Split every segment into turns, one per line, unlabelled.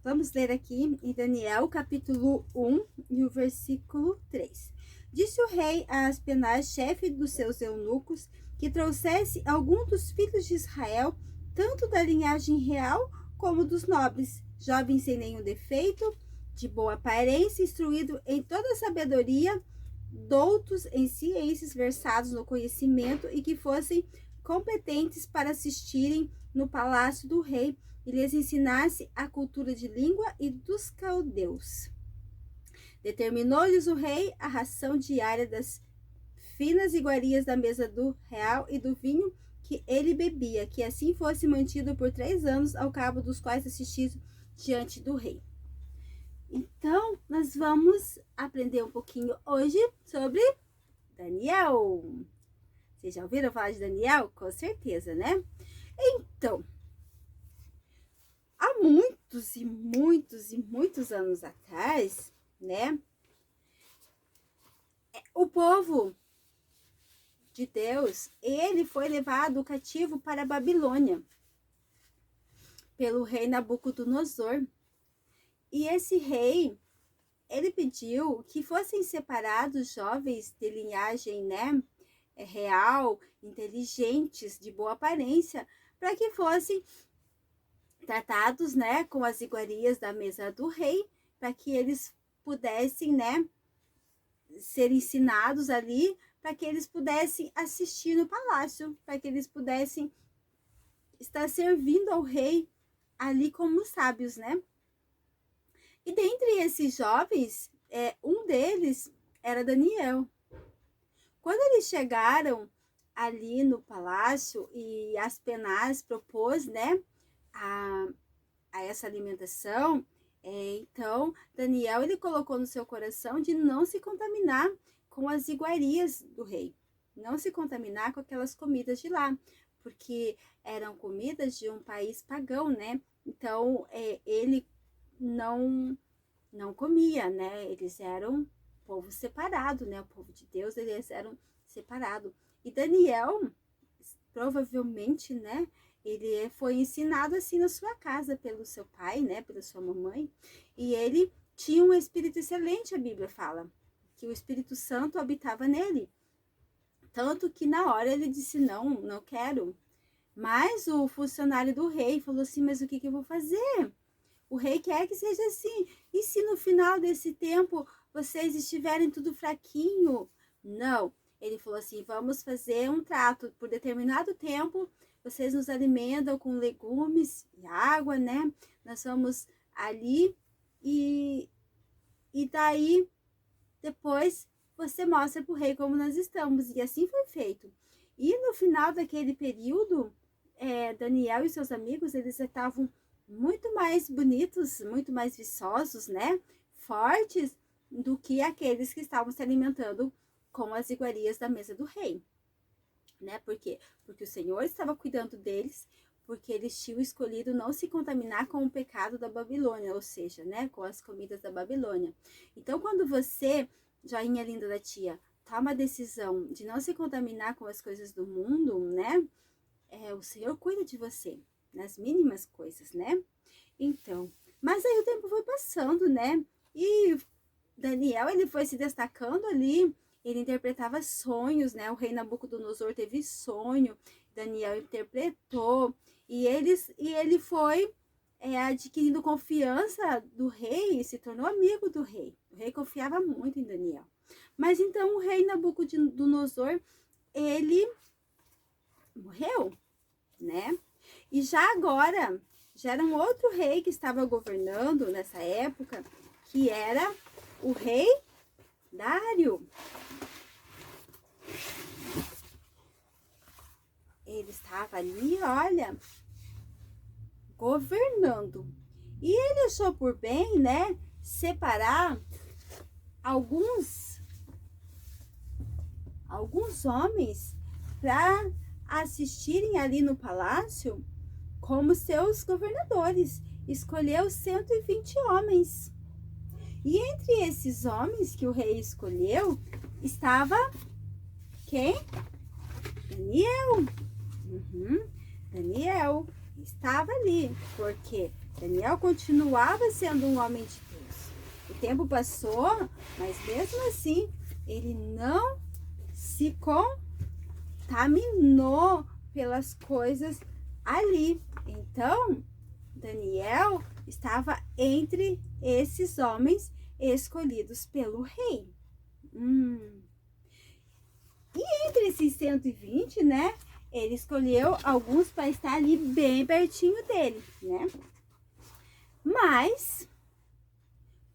Vamos ler aqui em Daniel, capítulo 1, e o versículo 3. Disse o rei a Aspenaz, chefe dos seus eunucos, que trouxesse algum dos filhos de Israel, tanto da linhagem real como dos nobres, jovens sem nenhum defeito, de boa aparência, instruído em toda sabedoria, doutos em ciências, versados no conhecimento e que fossem competentes para assistirem no palácio do rei e lhes ensinasse a cultura de língua e dos caldeus. Determinou-lhes o rei a ração diária das finas iguarias da mesa do real e do vinho que ele bebia, que assim fosse mantido por 3 anos, ao cabo dos quais assistido diante do rei. Então, nós vamos aprender um pouquinho hoje sobre Daniel. Vocês já ouviram falar de Daniel? Com certeza, né? Então, há muitos e muitos e muitos anos atrás, né? O povo de Deus, ele foi levado cativo para a Babilônia pelo rei Nabucodonosor. E esse rei, ele pediu que fossem separados jovens de linhagem, né, real, inteligentes, de boa aparência, para que fossem tratados, né, com as iguarias da mesa do rei, para que eles pudessem, né, ser ensinados ali, para que eles pudessem assistir no palácio, para que eles pudessem estar servindo ao rei ali como sábios, né? E dentre esses jovens, um deles era Daniel. Quando eles chegaram ali no palácio e Aspenaz propôs, né, a essa alimentação, então Daniel ele colocou no seu coração de não se contaminar com as iguarias do rei, não se contaminar com aquelas comidas de lá, porque eram comidas de um país pagão, né? Então ele não comia, né? Eles eram povo separado, né? O povo de Deus, eles eram separados. E Daniel, provavelmente, né? Ele foi ensinado assim na sua casa pelo seu pai, né? Pela sua mamãe. E ele tinha um espírito excelente, a Bíblia fala, que o Espírito Santo habitava nele. Tanto que na hora ele disse, não quero. Mas o funcionário do rei falou assim, mas o que eu vou fazer? O rei quer que seja assim. E se no final desse tempo vocês estiverem tudo fraquinho? Não. Ele falou assim, vamos fazer um trato. Por determinado tempo, vocês nos alimentam com legumes e água, né? Nós vamos ali e daí depois você mostra para o rei como nós estamos. E assim foi feito. E no final daquele período, Daniel e seus amigos, eles estavam muito mais bonitos, muito mais viçosos, né? Fortes do que aqueles que estavam se alimentando com as iguarias da mesa do rei, né? Por quê? Porque o Senhor estava cuidando deles, porque eles tinham escolhido não se contaminar com o pecado da Babilônia, ou seja, né, com as comidas da Babilônia. Então, quando você, joinha linda da tia, toma a decisão de não se contaminar com as coisas do mundo, né? O Senhor cuida de você, nas mínimas coisas, né? Então, mas aí o tempo foi passando, né? E Daniel, ele foi se destacando ali, ele interpretava sonhos, né? O rei Nabucodonosor teve sonho, Daniel interpretou, e ele foi adquirindo confiança do rei e se tornou amigo do rei. O rei confiava muito em Daniel. Mas então o rei Nabucodonosor, ele morreu, né? E já agora, já era um outro rei que estava governando nessa época, que era o rei Dário. Ele estava ali, olha, governando. E ele achou por bem, né, separar alguns homens para assistirem ali no palácio como seus governadores. escolheu 120 homens. E entre esses homens que o rei escolheu, estava quem? Daniel. Daniel estava ali, porque Daniel continuava sendo um homem de Deus. O tempo passou, mas mesmo assim, ele não se contaminou pelas coisas ali. Então, Daniel estava entre esses homens escolhidos pelo rei. E entre esses 120, né? Ele escolheu alguns para estar ali bem pertinho dele, né? Mas,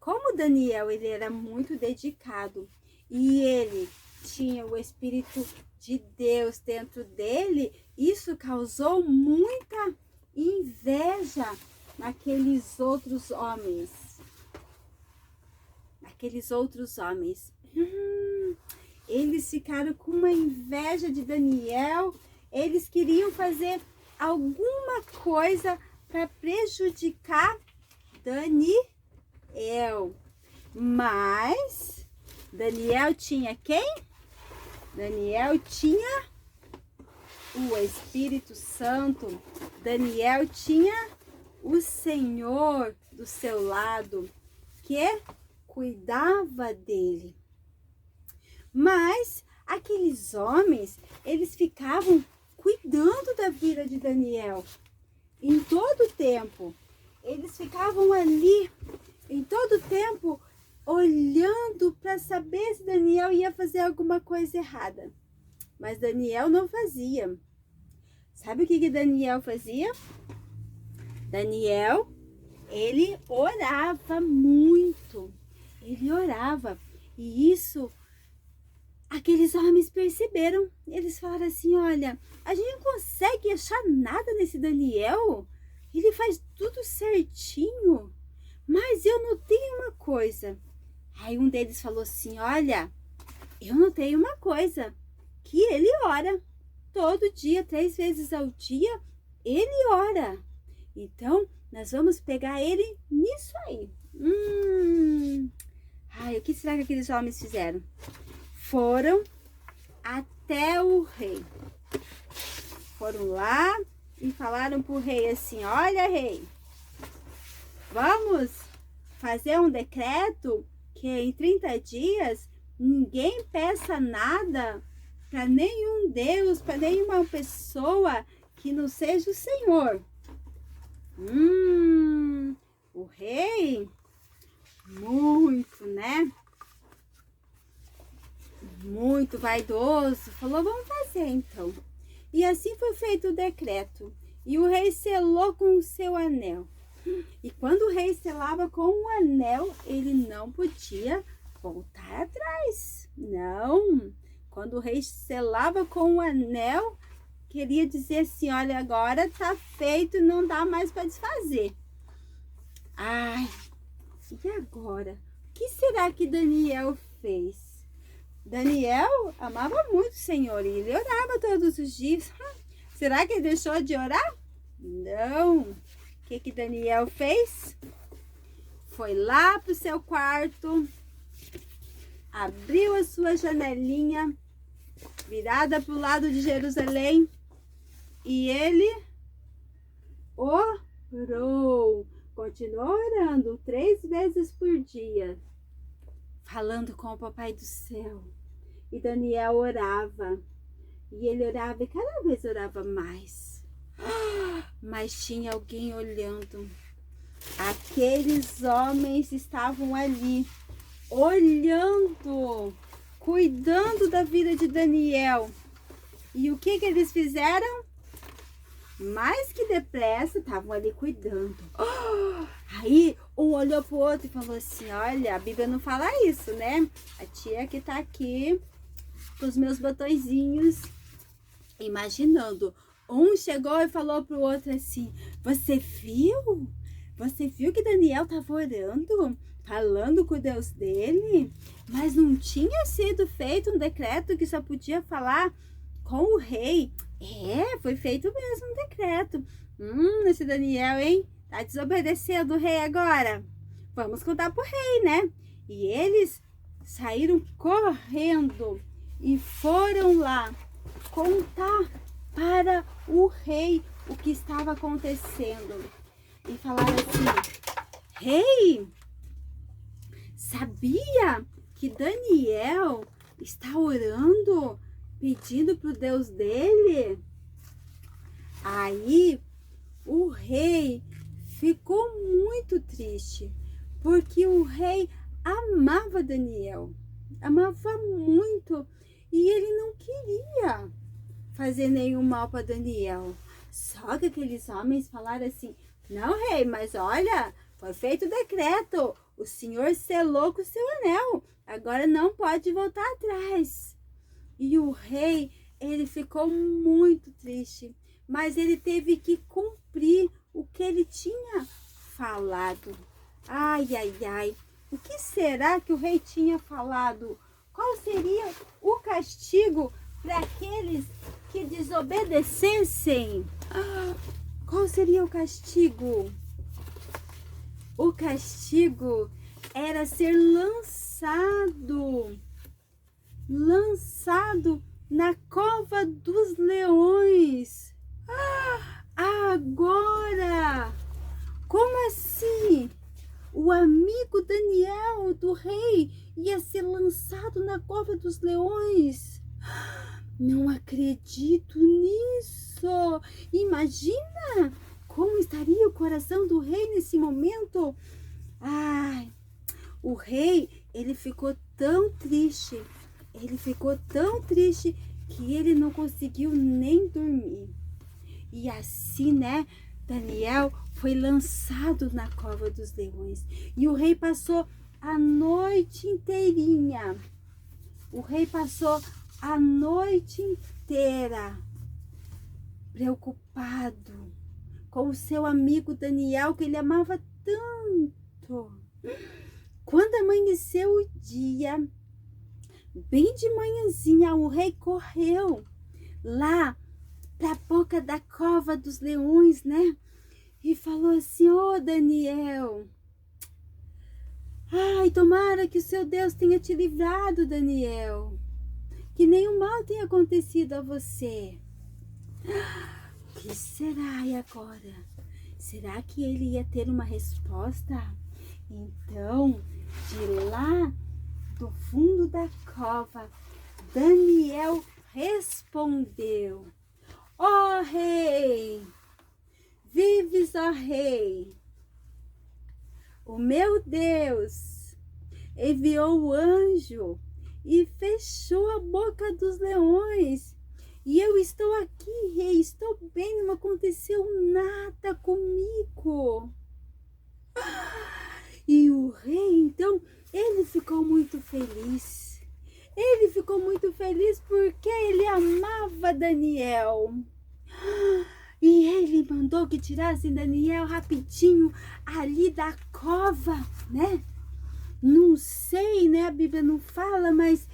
como Daniel ele era muito dedicado e ele tinha o Espírito de Deus dentro dele, isso causou muita inveja naqueles outros homens. Eles ficaram com uma inveja de Daniel. Eles queriam fazer alguma coisa para prejudicar Daniel. Mas Daniel tinha quem? Daniel tinha o Espírito Santo. Daniel tinha o Senhor do seu lado, que cuidava dele. Mas aqueles homens, eles ficavam cuidando da vida de Daniel em todo o tempo. Eles ficavam ali em todo o tempo olhando para saber se Daniel ia fazer alguma coisa errada. Mas Daniel não fazia. Sabe o que Daniel fazia? Daniel, ele orava muito. Ele orava. E isso, aqueles homens perceberam. Eles falaram assim, olha, a gente não consegue achar nada nesse Daniel. Ele faz tudo certinho. Mas eu notei uma coisa. Aí um deles falou assim, olha, eu notei uma coisa. Que ele ora. Todo dia, 3 vezes ao dia, ele ora. Então, nós vamos pegar ele nisso aí. O que será que aqueles homens fizeram? Foram até o rei. Foram lá e falaram para o rei assim, olha, rei, vamos fazer um decreto que em 30 dias ninguém peça nada para nenhum Deus, para nenhuma pessoa que não seja o Senhor. O rei, muito, né? Muito vaidoso, falou, vamos fazer então. E assim foi feito o decreto. E o rei selou com o seu anel. E quando o rei selava com o anel, ele não podia voltar atrás. Não. Quando o rei selava com o anel, queria dizer assim, olha, agora tá feito, não dá mais para desfazer. Ai, e agora? O que será que Daniel fez? Daniel amava muito o Senhor e ele orava todos os dias. Será que ele deixou de orar? Não. O que Daniel fez? Foi lá pro seu quarto, abriu a sua janelinha, virada para o lado de Jerusalém, e ele orou. Continuou orando 3 vezes por dia, falando com o Papai do Céu. E Daniel orava, e ele orava, e cada vez orava mais. Mas tinha alguém olhando. Aqueles homens estavam ali, olhando, cuidando da vida de Daniel. E o que eles fizeram? Mais que depressa, estavam ali cuidando. Aí um olhou pro outro e falou assim, olha, a Bíblia não fala isso, né? A tia que tá aqui com os meus botõezinhos, imaginando. Um chegou e falou pro outro assim, você viu? Você viu que Daniel estava orando, falando com o Deus dele? Mas não tinha sido feito um decreto que só podia falar com o rei. Foi feito mesmo um decreto. Esse Daniel, hein? Tá desobedecendo o rei agora? Vamos contar pro rei, né? E eles saíram correndo e foram lá contar para o rei o que estava acontecendo. E falaram assim: rei, sabia que Daniel está orando, pedindo para o Deus dele? Aí o rei ficou muito triste, porque o rei amava Daniel, amava muito, e ele não queria fazer nenhum mal para Daniel. Só que aqueles homens falaram assim: não, rei, mas olha, foi feito o decreto, o senhor selou com o seu anel, agora não pode voltar atrás. E o rei, ele ficou muito triste, mas ele teve que cumprir o que ele tinha falado. Ai, ai, ai, o que será que o rei tinha falado? Qual seria o castigo para aqueles que desobedecessem? Qual seria o castigo? O castigo era ser lançado na cova dos leões. Agora, como assim? O amigo Daniel do rei ia ser lançado na cova dos leões? Não acredito nisso. Imagina como estaria o coração do rei nesse momento. Ai, o rei, ele ficou tão triste. Que ele não conseguiu nem dormir. E assim, né, Daniel foi lançado na cova dos leões. E o rei passou a noite inteirinha. O rei passou a noite inteira preocupado com o seu amigo Daniel, que ele amava tanto. Quando amanheceu o dia, bem de manhãzinha, o rei correu lá para a boca da cova dos leões, né? E falou assim: ô Daniel, ai, tomara que o seu Deus tenha te livrado, Daniel, que nenhum mal tenha acontecido a você. O que será e agora? Será que ele ia ter uma resposta? Então, de lá do fundo da cova, Daniel respondeu: ó rei, vives, ó rei, o meu Deus enviou o anjo e fechou a boca dos leões. E eu estou aqui, rei, estou bem, não aconteceu nada comigo. E o rei, então, ele ficou muito feliz. Ele ficou muito feliz porque ele amava Daniel. E ele mandou que tirassem Daniel rapidinho ali da cova, né? Não sei, né? A Bíblia não fala, mas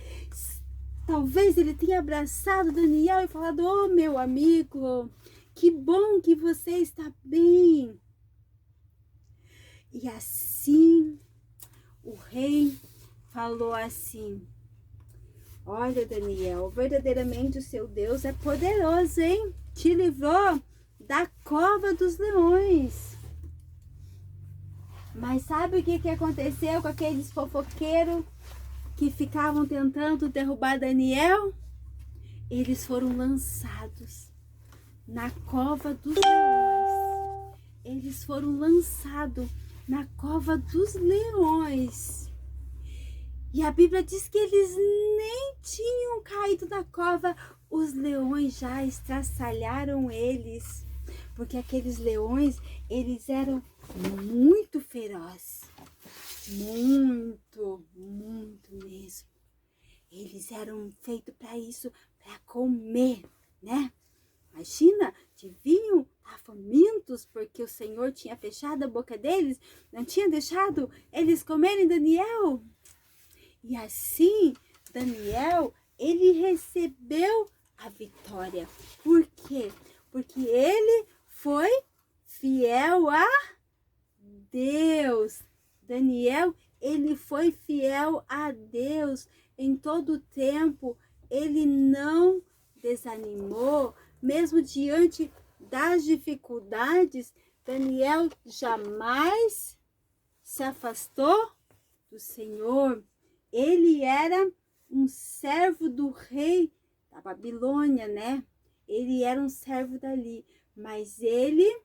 talvez ele tenha abraçado Daniel e falado: ô meu amigo, que bom que você está bem. E assim, o rei falou assim: olha, Daniel, verdadeiramente o seu Deus é poderoso, hein? Te livrou da cova dos leões. Mas sabe o que aconteceu com aqueles fofoqueiros que ficavam tentando derrubar Daniel? Eles foram lançados na cova dos leões. Eles foram lançados na cova dos leões. E a Bíblia diz que eles nem tinham caído da cova, os leões já estraçalharam eles. Porque aqueles leões, eles eram muito ferozes. Muito, muito mesmo. Eles eram feitos para isso, para comer, né? Imagina, deviam estar famintos porque o Senhor tinha fechado a boca deles, não tinha deixado eles comerem Daniel. E assim, Daniel, ele recebeu a vitória. Por quê? Porque ele foi fiel a Deus. Daniel, ele foi fiel a Deus em todo o tempo. Ele não desanimou, mesmo diante das dificuldades. Daniel jamais se afastou do Senhor. Ele era um servo do rei da Babilônia, né? Ele era um servo dali, mas ele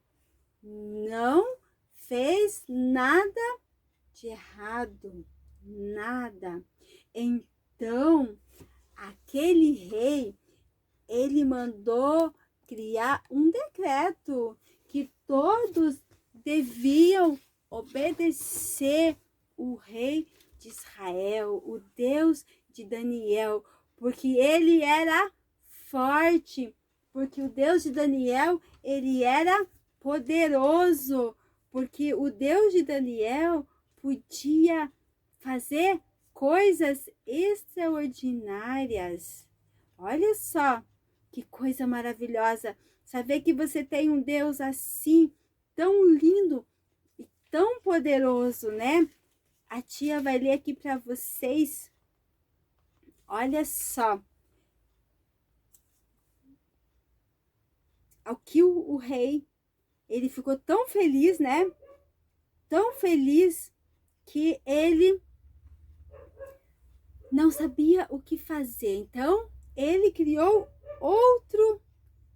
não fez nada de errado, nada. Então, aquele rei, ele mandou criar um decreto que todos deviam obedecer o rei de Israel, o Deus de Daniel, porque ele era forte, porque o Deus de Daniel, ele era poderoso, porque o Deus de Daniel podia fazer coisas extraordinárias. Olha só que coisa maravilhosa, saber que você tem um Deus assim, tão lindo e tão poderoso, né? A tia vai ler aqui para vocês. Olha só. Ao que o rei, ele ficou tão feliz, né? Tão feliz que ele não sabia o que fazer. Então, ele criou outro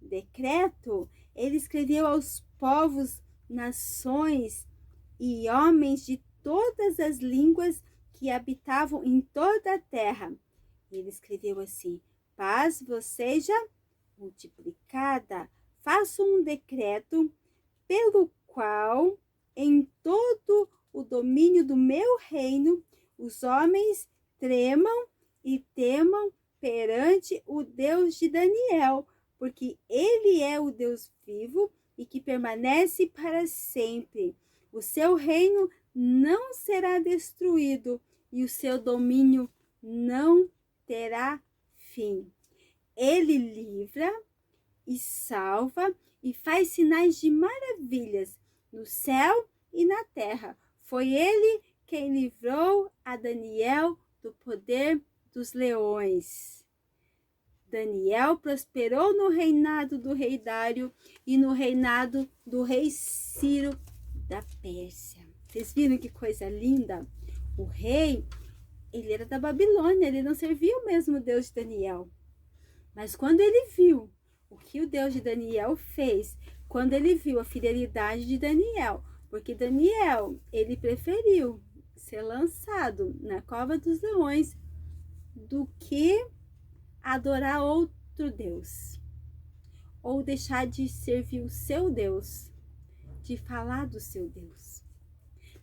decreto. Ele escreveu aos povos, nações e homens de todas as línguas que habitavam em toda a terra. Ele escreveu assim: paz vos seja multiplicada. Faço um decreto pelo qual em todo o domínio do meu reino os homens tremam e temam perante o Deus de Daniel, porque ele é o Deus vivo e que permanece para sempre. O seu reino não será destruído e o seu domínio não terá fim. Ele livra e salva e faz sinais de maravilhas no céu e na terra. Foi ele quem livrou a Daniel do poder dos leões. Daniel prosperou no reinado do rei Dário e no reinado do rei Ciro da Pérsia. Vocês viram que coisa linda? O rei, ele era da Babilônia, ele não servia o mesmo Deus de Daniel. Mas quando ele viu o que o Deus de Daniel fez, quando ele viu a fidelidade de Daniel, porque Daniel, ele preferiu ser lançado na cova dos leões do que adorar outro Deus, ou deixar de servir o seu Deus, de falar do seu Deus,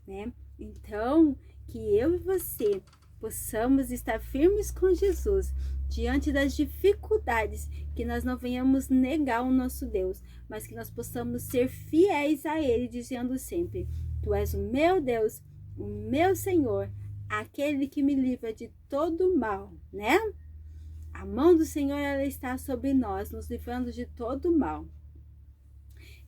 né? Então, que eu e você possamos estar firmes com Jesus diante das dificuldades, que nós não venhamos negar o nosso Deus, mas que nós possamos ser fiéis a Ele, dizendo sempre: Tu és o meu Deus, o meu Senhor, aquele que me livra de todo mal, né? A mão do Senhor, ela está sobre nós, nos livrando de todo mal.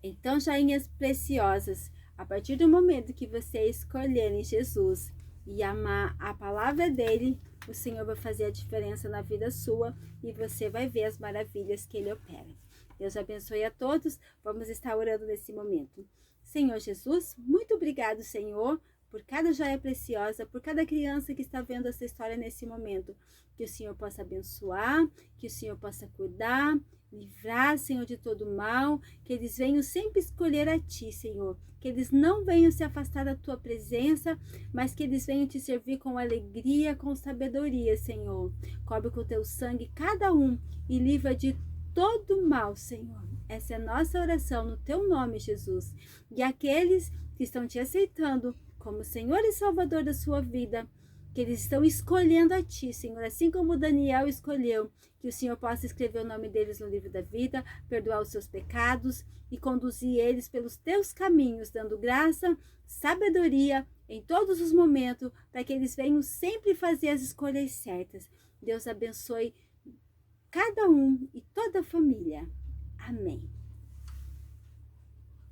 Então, joinhas preciosas, a partir do momento que você escolher em Jesus e amar a palavra dele, o Senhor vai fazer a diferença na vida sua e você vai ver as maravilhas que ele opera. Deus abençoe a todos. Vamos estar orando nesse momento. Senhor Jesus, muito obrigado, Senhor, por cada joia preciosa, por cada criança que está vendo essa história nesse momento. Que o Senhor possa abençoar, que o Senhor possa cuidar, livrar, Senhor, de todo mal, que eles venham sempre escolher a Ti, Senhor, que eles não venham se afastar da Tua presença, mas que eles venham Te servir com alegria, com sabedoria, Senhor. Cobre com o Teu sangue cada um e livra de todo mal, Senhor. Essa é a nossa oração no Teu nome, Jesus. E aqueles que estão Te aceitando como Senhor e Salvador da sua vida, que eles estão escolhendo a Ti, Senhor, assim como Daniel escolheu, que o Senhor possa escrever o nome deles no livro da vida, perdoar os seus pecados e conduzir eles pelos Teus caminhos, dando graça, sabedoria em todos os momentos, para que eles venham sempre fazer as escolhas certas. Deus abençoe cada um e toda a família. Amém.